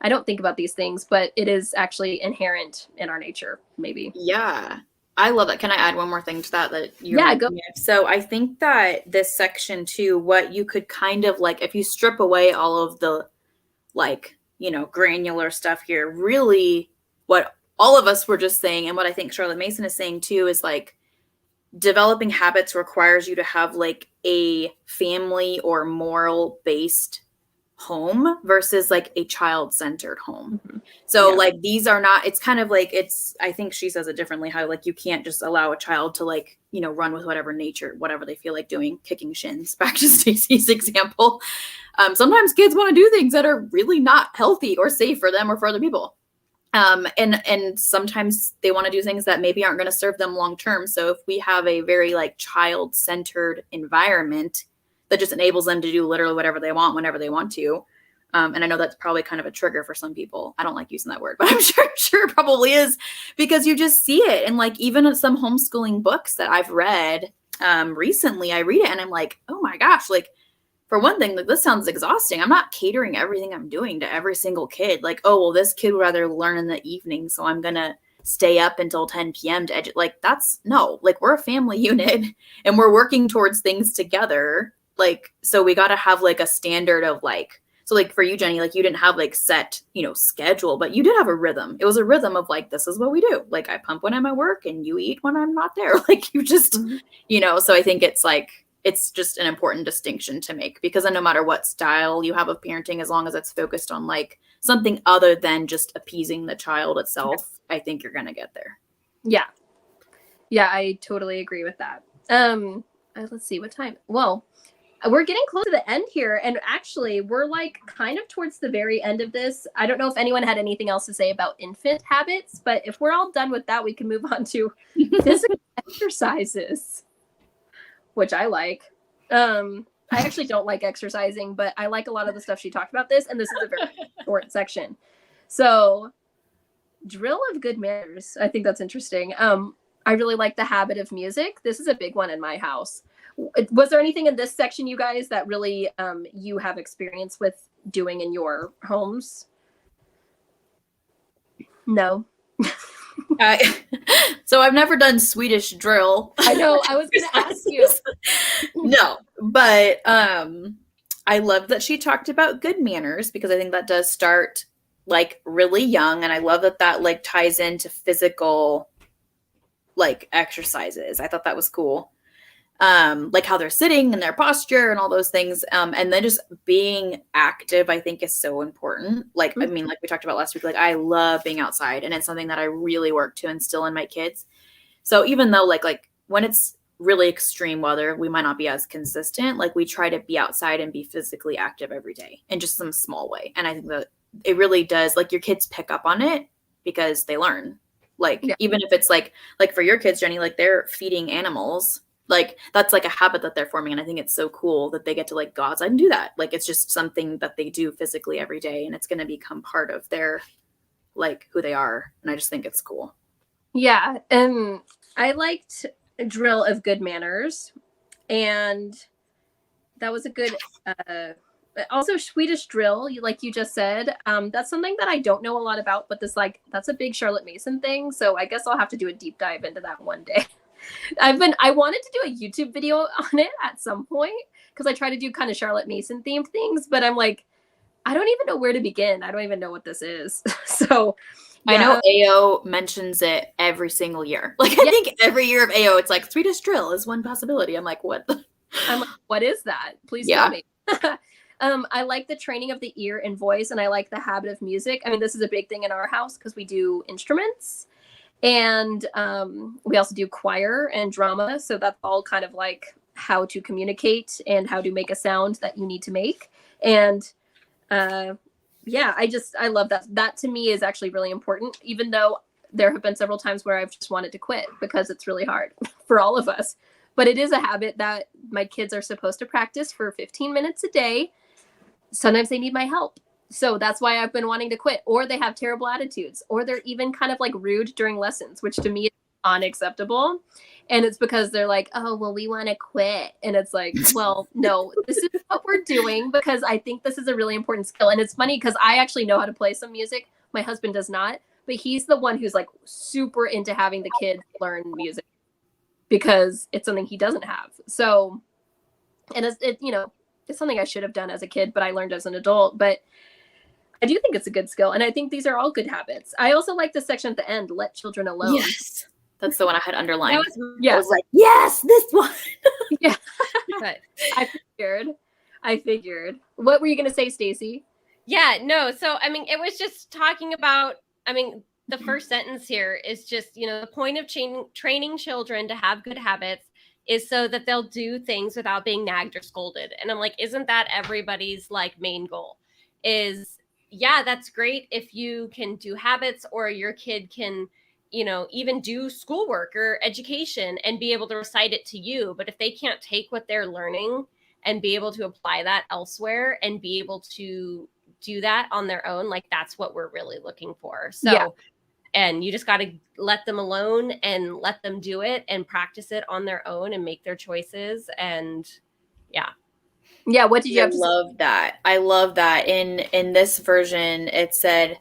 don't think about these things, but it is actually inherent in our nature, maybe. Yeah. I love that. Can I add one more thing to that? Go. So I think that this section too, what you could kind of like, if you strip away all of the like, granular stuff here, really what all of us were just saying, and what I think Charlotte Mason is saying too, is like developing habits requires you to have like a family or moral based home versus like a child-centered home. Mm-hmm. So like these are not, it's kind of like, I think she says it differently, how like you can't just allow a child to like, run with whatever they feel like doing, kicking shins, back to Stacey's example. Sometimes kids want to do things that are really not healthy or safe for them or for other people. And sometimes they want to do things that maybe aren't going to serve them long term. So if we have a very like child-centered environment that just enables them to do literally whatever they want, whenever they want to. And I know that's probably kind of a trigger for some people. I don't like using that word, but I'm sure it probably is, because you just see it. And like, even some homeschooling books that I've read recently, I read it and I'm like, oh my gosh, like for one thing, like this sounds exhausting. I'm not catering everything I'm doing to every single kid. Like, oh, well, this kid would rather learn in the evening, so I'm going to stay up until 10 p.m. to educate. Like, like we're a family unit and we're working towards things together. Like, so we got to have like a standard of like, so like for you, Jenny, like you didn't have like set, schedule, but you did have a rhythm. It was a rhythm of like, this is what we do. Like I pump when I'm at work and you eat when I'm not there. Like you just, so I think it's like, it's just an important distinction to make, because then no matter what style you have of parenting, as long as it's focused on like something other than just appeasing the child itself, I think you're going to get there. Yeah. Yeah, I totally agree with that. Let's see what time. Well, we're getting close to the end here. And actually, we're like kind of towards the very end of this. I don't know if anyone had anything else to say about infant habits, but if we're all done with that, we can move on to physical exercises. which I like. I actually don't like exercising, but I like a lot of the stuff she talked about this, and this is a very short section. So, drill of good manners. I think that's interesting. I really like the habit of music. This is a big one in my house. Was there anything in this section, you guys, that really you have experience with doing in your homes? No. So I've never done Swedish drill. I know. I was going to ask you. No, but I love that she talked about good manners, because I think that does start like really young, and I love that that like ties into physical like exercises. I thought that was cool. Like how they're sitting and their posture and all those things. And then just being active, I think, is so important. Like, I mean, like we talked about last week, like I love being outside, and it's something that I really work to instill in my kids. So even though like when it's really extreme weather, we might not be as consistent, like we try to be outside and be physically active every day in just some small way. And I think that it really does, like your kids pick up on it because they learn. Like, even if it's like for your kids, Jenny, like they're feeding animals, like that's like a habit that they're forming. And I think it's so cool that they get to like go outside and do that. Like, it's just something that they do physically every day, and it's going to become part of their, like who they are. And I just think it's cool. Yeah. And I liked drill of good manners, and that was a good, also Swedish drill, like you just said. That's something that I don't know a lot about, but that's a big Charlotte Mason thing. So I guess I'll have to do a deep dive into that one day. I wanted to do a YouTube video on it at some point, because I try to do kind of Charlotte Mason themed things, but I'm like, I don't even know where to begin. I don't even know what this is. So yeah. I know AO mentions it every single year. Like I think every year of AO, it's like Swedish drill is one possibility. I'm like, what? I'm like, what is that? Please tell me. I like the training of the ear and voice, and I like the habit of music. I mean, this is a big thing in our house because we do instruments, and we also do choir and drama. So that's all kind of like how to communicate and how to make a sound that you need to make. And I love that. That to me is actually really important, even though there have been several times where I've just wanted to quit because it's really hard for all of us. But it is a habit that my kids are supposed to practice for 15 minutes a day. Sometimes they need my help. So that's why I've been wanting to quit. Or they have terrible attitudes, or they're even kind of like rude during lessons, which to me is unacceptable. And it's because they're like, oh, well, we want to quit. And it's like, well, no, this is what we're doing because I think this is a really important skill. And it's funny because I actually know how to play some music. My husband does not, but he's the one who's like super into having the kids learn music because it's something he doesn't have. So, and it's something I should have done as a kid, but I learned as an adult. But I do think it's a good skill. And I think these are all good habits. I also like the section at the end, let children alone. Yes. That's the one I had underlined. I was like, yes, this one. Yeah. But I figured. What were you going to say, Stacey? Yeah, no. So, I mean, it was just talking about, the first sentence here is just, the point of training children to have good habits is so that they'll do things without being nagged or scolded. And I'm like, isn't that everybody's like main goal? Is, yeah, that's great if you can do habits or your kid can, even do schoolwork or education and be able to recite it to you. But if they can't take what they're learning and be able to apply that elsewhere and be able to do that on their own, like that's what we're really looking for. So, yeah. And you just got to let them alone and let them do it and practice it on their own and make their choices. And yeah. Yeah. What did you have to say? I love that. In this version, it said,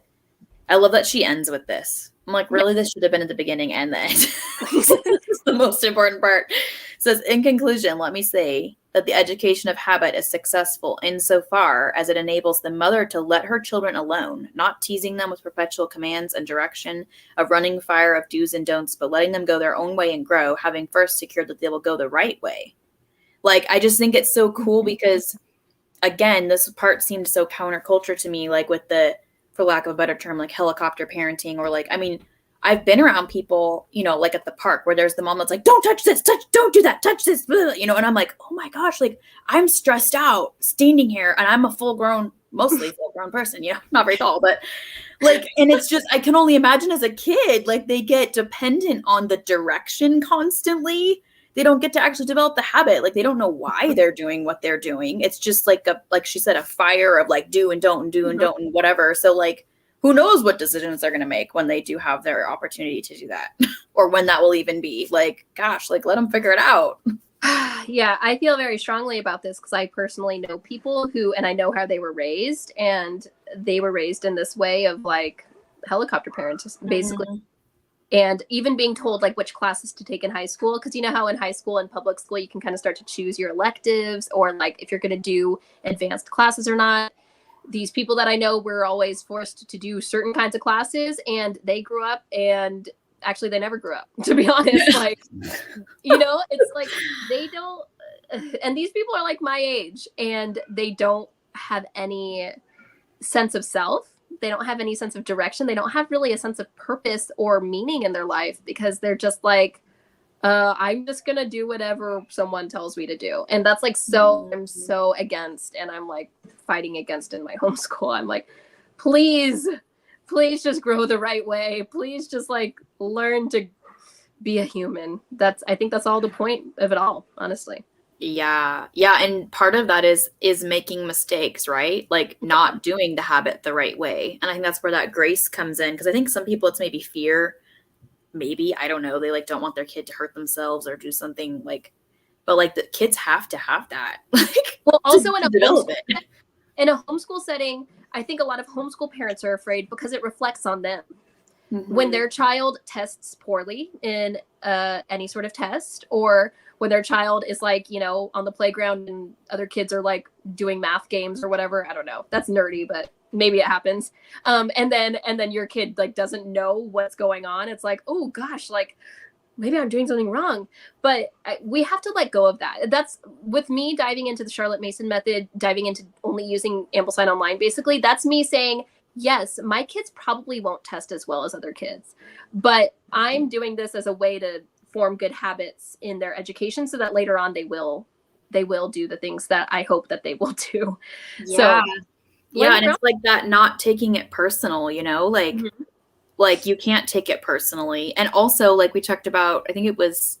I love that she ends with this. I'm like, really? This should have been at the beginning and the end. This is the most important part. It says, in conclusion, let me say that the education of habit is successful insofar as it enables the mother to let her children alone, not teasing them with perpetual commands and direction, a running fire of do's and don'ts, but letting them go their own way and grow, having first secured that they will go the right way. Like, I just think it's so cool because, again, this part seemed so counterculture to me, like with the, for lack of a better term, like helicopter parenting, or like, I've been around people, like at the park where there's the mom that's like, don't touch this, don't do that, touch this, and I'm like, oh my gosh, like I'm stressed out standing here and I'm a mostly full grown person, not very tall, but like, and it's just, I can only imagine as a kid, like they get dependent on the direction constantly they don't get to actually develop the habit. Like they don't know why they're doing what they're doing. It's just like like she said, a fire of like do and don't and do and don't and whatever. So like, who knows what decisions they're going to make when they do have their opportunity to do that or when that will even be. Like, gosh, like let them figure it out. Yeah, I feel very strongly about this because I personally know people who, and I know how they were raised, and they were raised in this way of like helicopter parents, basically. And even being told like which classes to take in high school, because you know how in high school and public school, you can kind of start to choose your electives or like if you're going to do advanced classes or not. These people that I know were always forced to do certain kinds of classes, and they grew up and actually they never grew up, to be honest. Like, you know, it's like they don't, and these people are like my age and they don't have any sense of self. They don't have any sense of direction. They don't have really a sense of purpose or meaning in their life because they're just like, I'm just going to do whatever someone tells me to do. And that's like, so I'm so against, and I'm like fighting against in my homeschool. I'm like, please just grow the right way. Please just like learn to be a human. I think that's all the point of it all, honestly. Yeah. And part of that is making mistakes, right? Like not doing the habit the right way. And I think that's where that grace comes in. Because I think some people it's maybe fear, maybe, I don't know. They like don't want their kid to hurt themselves or do something like, but like the kids have to have that. Like, well, also in a homeschool setting, I think a lot of homeschool parents are afraid because it reflects on them. When their child tests poorly in any sort of test, or when their child is like, you know, on the playground and other kids are like doing math games or whatever. I don't know. That's nerdy, but maybe it happens. And then your kid like doesn't know what's going on. It's like, oh gosh, like maybe I'm doing something wrong. But we have to let go of that. That's with me diving into the Charlotte Mason method, diving into only using Amplify Online. Basically, that's me saying, yes, my kids probably won't test as well as other kids, but I'm doing this as a way to form good habits in their education so that later on they will do the things that I hope that they will do. Yeah. And it's like that, not taking it personal, you know, like, like you can't take it personally. And also like we talked about, I think it was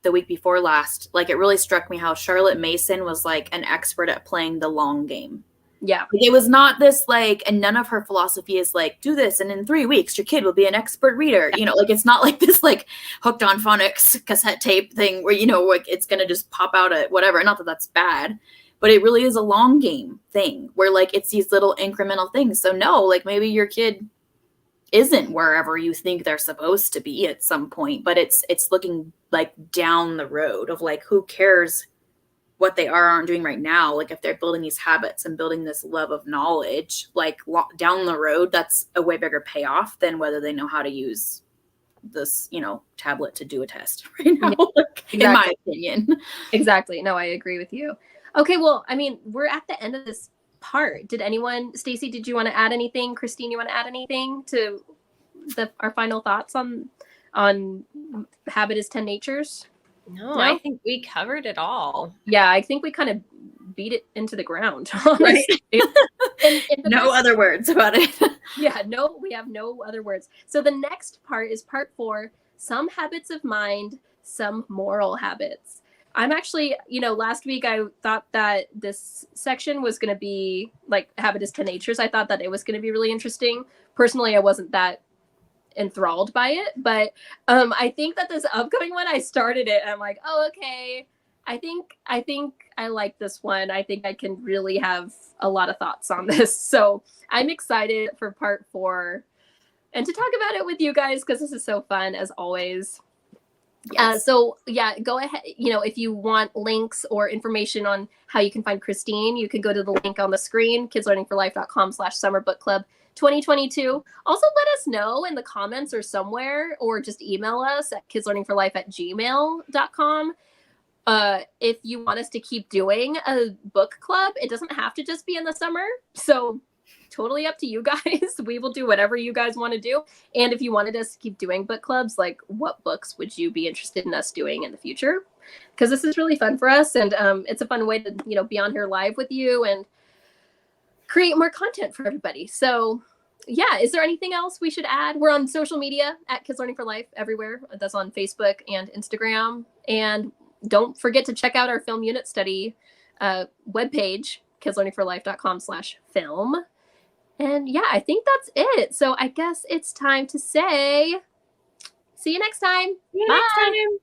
the week before last, like it really struck me how Charlotte Mason was like an expert at playing the long game. Yeah. Like, it was not this like, and none of her philosophy is like, do this and in 3 weeks your kid will be an expert reader. You know, like it's not like this like hooked on phonics cassette tape thing where, you know, like it's going to just pop out at whatever. Not that that's bad, but it really is a long game thing where like it's these little incremental things. So no, like maybe your kid isn't wherever you think they're supposed to be at some point, but it's looking like down the road of like, who cares what they aren't doing right now. Like if they're building these habits and building this love of knowledge, like down the road, that's a way bigger payoff than whether they know how to use this, you know, tablet to do a test right now, like, in my opinion. Exactly. No, I agree with you. Okay. Well, I mean, we're at the end of this part. Did anyone, Stacey, did you want to add anything? Christine, you want to add anything to our final thoughts on habit is 10 natures? No, I think we covered it all. Yeah, I think we kind of beat it into the ground. Right. and No other words about it. Yeah, no, we have no other words. So the next part is part 4, some habits of mind, some moral habits. I'm actually, you know, last week I thought that this section was going to be like habit is 10 natures. I thought that it was going to be really interesting. Personally, I wasn't that enthralled by it, but I think that this upcoming one, I started it and I'm like, oh, okay, I think I like this one. I think I can really have a lot of thoughts on this, so I'm excited for part 4 and to talk about it with you guys because this is so fun as always. Yes. So yeah, go ahead, you know, if you want links or information on how you can find Christine, you can go to the link on the screen, kidslearningforlife.com/summerbookclub 2022. Also, let us know in the comments or somewhere, or just email us at kidslearningforlife@gmail.com. If you want us to keep doing a book club, it doesn't have to just be in the summer. So totally up to you guys. We will do whatever you guys want to do. And if you wanted us to keep doing book clubs, like what books would you be interested in us doing in the future? Because this is really fun for us. And it's a fun way to, you know, be on here live with you and create more content for everybody. So yeah, is there anything else we should add? We're on social media at Kids Learning for Life everywhere. That's on Facebook and Instagram. And don't forget to check out our film unit study webpage, kidslearningforlife.com/film. And yeah, I think that's it. So I guess it's time to say, see you next time. See you next Bye. time.